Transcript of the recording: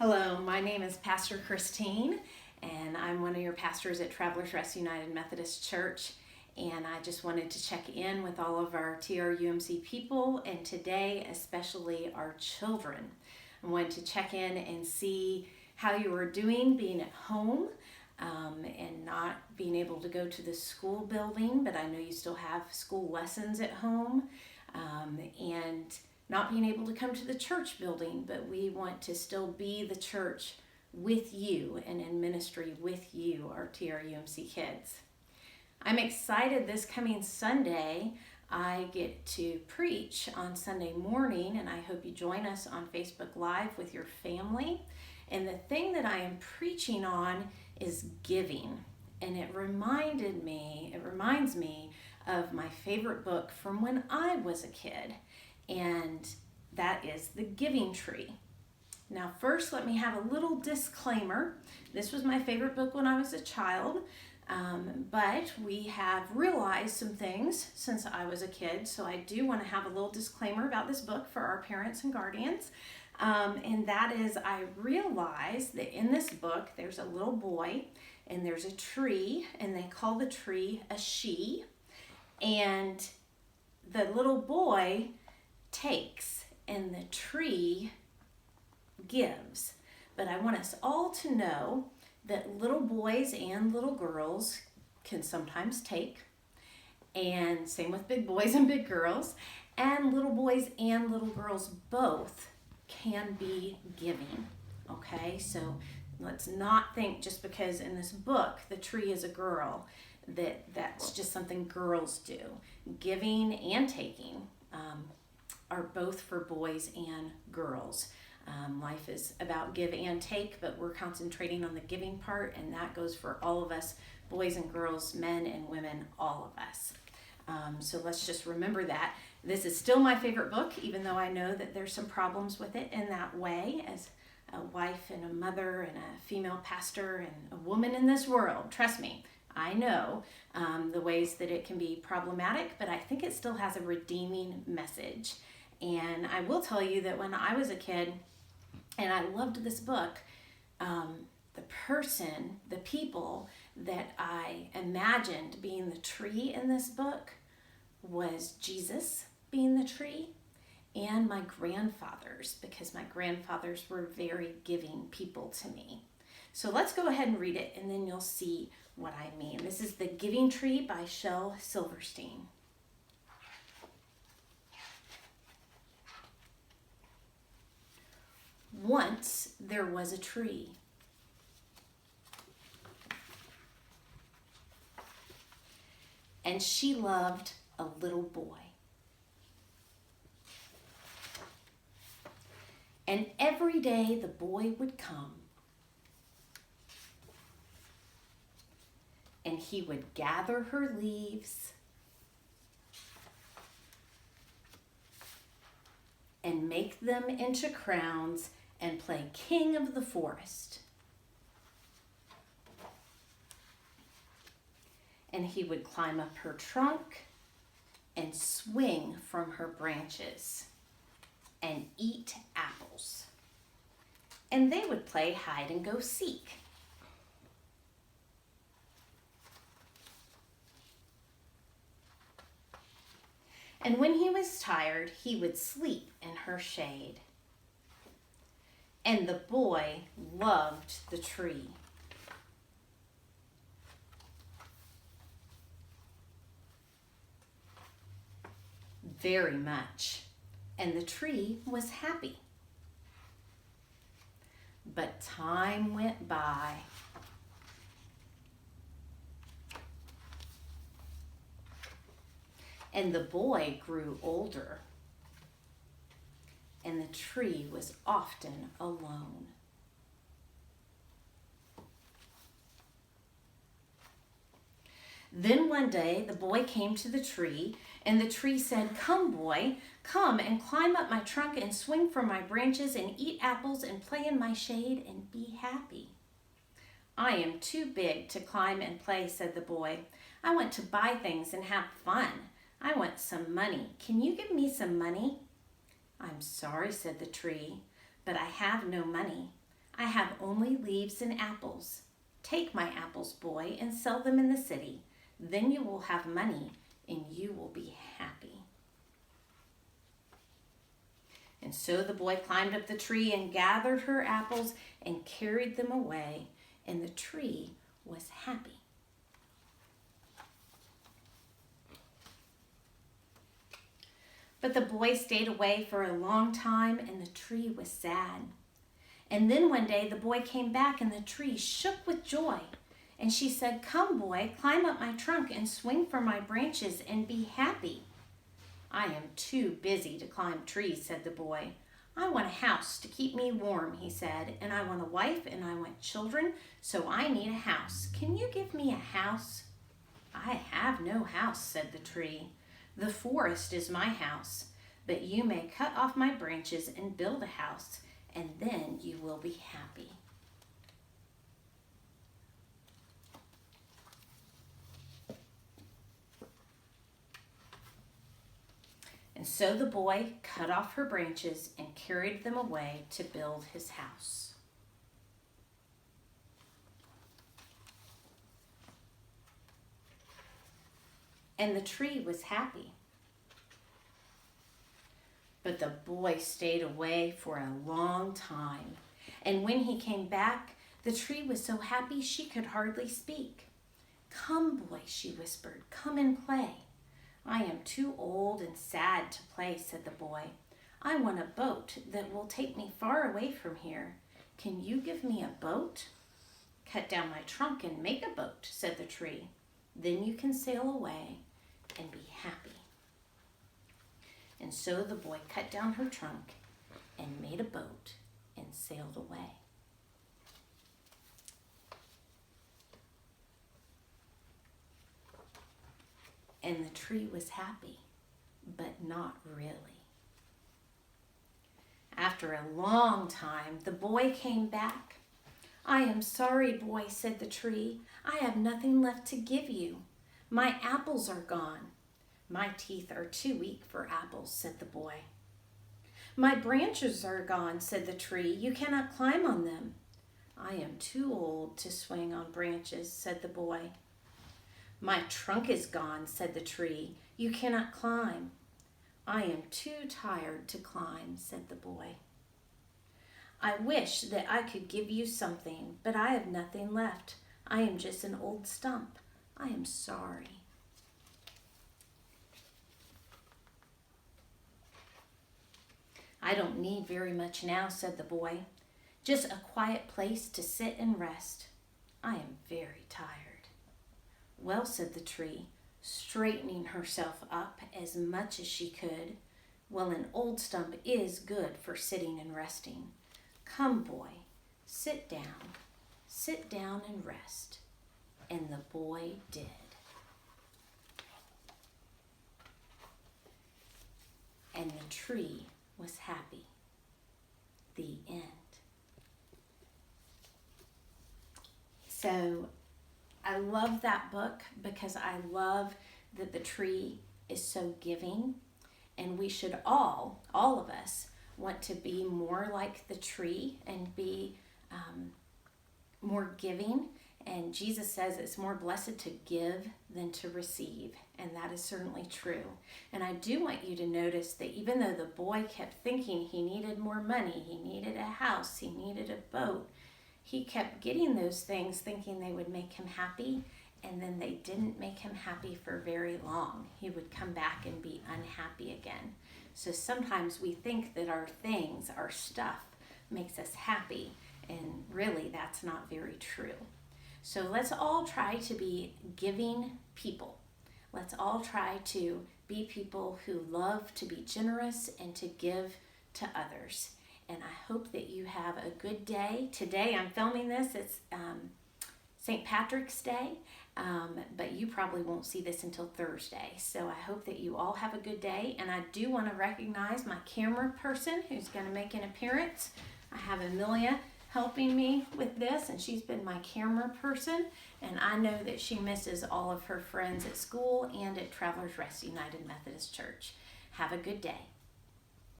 Hello, my name is Pastor Christine, and I'm one of your pastors at Travelers Rest United Methodist Church. And I just wanted to check in with all of our TRUMC people, and today, especially our children. I wanted to check in and see how you were doing being at home and not being able to go to the school building, but I know you still have school lessons at home. And not being able to come to the church building, but we want to still be the church with you and in ministry with you, our TRUMC kids. I'm excited this coming Sunday. I get to preach on Sunday morning, and I hope you join us on Facebook Live with your family. And the thing that I am preaching on is giving. And it reminds me of my favorite book from when I was a kid. And that is The Giving Tree. Now, first, let me have a little disclaimer. This was my favorite book when I was a child, but we have realized some things since I was a kid, so I do want to have a little disclaimer about this book for our parents and guardians. And that is, I realized that in this book, there's a little boy, and there's a tree, and they call the tree a she, and the little boy takes and the tree gives. But I want us all to know that little boys and little girls can sometimes take, and same with big boys and big girls, and little boys and little girls both can be giving. Okay, so let's not think just because in this book the tree is a girl that's just something girls do. Giving and taking are both for boys and girls. Life is about give and take, but we're concentrating on the giving part, and that goes for all of us, boys and girls, men and women, all of us. So let's just remember that. This is still my favorite book, even though I know that there's some problems with it in that way, as a wife and a mother and a female pastor and a woman in this world. Trust me, I know the ways that it can be problematic, but I think it still has a redeeming message. And I will tell you that when I was a kid, and I loved this book, the people that I imagined being the tree in this book was Jesus being the tree, and my grandfathers, because my grandfathers were very giving people to me. So let's go ahead and read it, and then you'll see what I mean. This is The Giving Tree by Shel Silverstein. Once there was a tree. And she loved a little boy. And every day the boy would come, and he would gather her leaves and make them into crowns and play king of the forest. And he would climb up her trunk and swing from her branches and eat apples. And they would play hide and go seek. And when he was tired, he would sleep in her shade. And the boy loved the tree. Very much. And the tree was happy. But time went by. And the boy grew older. And the tree was often alone. Then one day the boy came to the tree, and the tree said, "Come, boy, come and climb up my trunk and swing from my branches and eat apples and play in my shade and be happy." "I am too big to climb and play," said the boy. "I want to buy things and have fun. I want some money. Can you give me some money?" "I'm sorry," said the tree, "but I have no money. I have only leaves and apples. Take my apples, boy, and sell them in the city. Then you will have money and you will be happy." And so the boy climbed up the tree and gathered her apples and carried them away, and the tree was happy. But the boy stayed away for a long time, and the tree was sad. And then one day the boy came back, and the tree shook with joy. And she said, "Come, boy, climb up my trunk and swing from my branches and be happy." "I am too busy to climb trees," said the boy. "I want a house to keep me warm," he said, "and I want a wife and I want children, so I need a house. Can you give me a house?" "I have no house," said the tree. "The forest is my house, but you may cut off my branches and build a house, and then you will be happy." And so the boy cut off her branches and carried them away to build his house. And the tree was happy. But the boy stayed away for a long time. And when he came back, the tree was so happy she could hardly speak. "Come, boy," she whispered, "come and play." "I am too old and sad to play," said the boy. "I want a boat that will take me far away from here. Can you give me a boat?" "Cut down my trunk and make a boat," said the tree. "Then you can sail away and be happy." And so the boy cut down her trunk and made a boat and sailed away. And the tree was happy, but not really. After a long time, the boy came back. "I am sorry, boy," said the tree. "I have nothing left to give you. My apples are gone." "My teeth are too weak for apples," said the boy. "My branches are gone," said the tree. "You cannot climb on them." "I am too old to swing on branches," said the boy. "My trunk is gone," said the tree. "You cannot climb." "I am too tired to climb," said the boy. "I wish that I could give you something, but I have nothing left. I am just an old stump. I am sorry." "I don't need very much now," said the boy. "Just a quiet place to sit and rest. I am very tired." "Well," said the tree, straightening herself up as much as she could, "well, an old stump is good for sitting and resting. Come, boy, sit down and rest." And the boy did. And the tree was happy. The end. So I love that book because I love that the tree is so giving, and we should all of us, want to be more like the tree and be more giving. And Jesus says it's more blessed to give than to receive, and that is certainly true. And I do want you to notice that even though the boy kept thinking he needed more money, he needed a house, he needed a boat, he kept getting those things thinking they would make him happy, and then they didn't make him happy for very long. He would come back and be unhappy again. So sometimes we think that our things, our stuff, makes us happy, and really that's not very true. So let's all try to be giving people. Let's all try to be people who love to be generous and to give to others. And I hope that you have a good day. Today I'm filming this. It's St. Patrick's Day, but you probably won't see this until Thursday. So I hope that you all have a good day. And I do want to recognize my camera person who's going to make an appearance. I have Amelia helping me with this, and she's been my camera person, and I know that she misses all of her friends at school and at Travelers Rest United Methodist Church. Have a good day.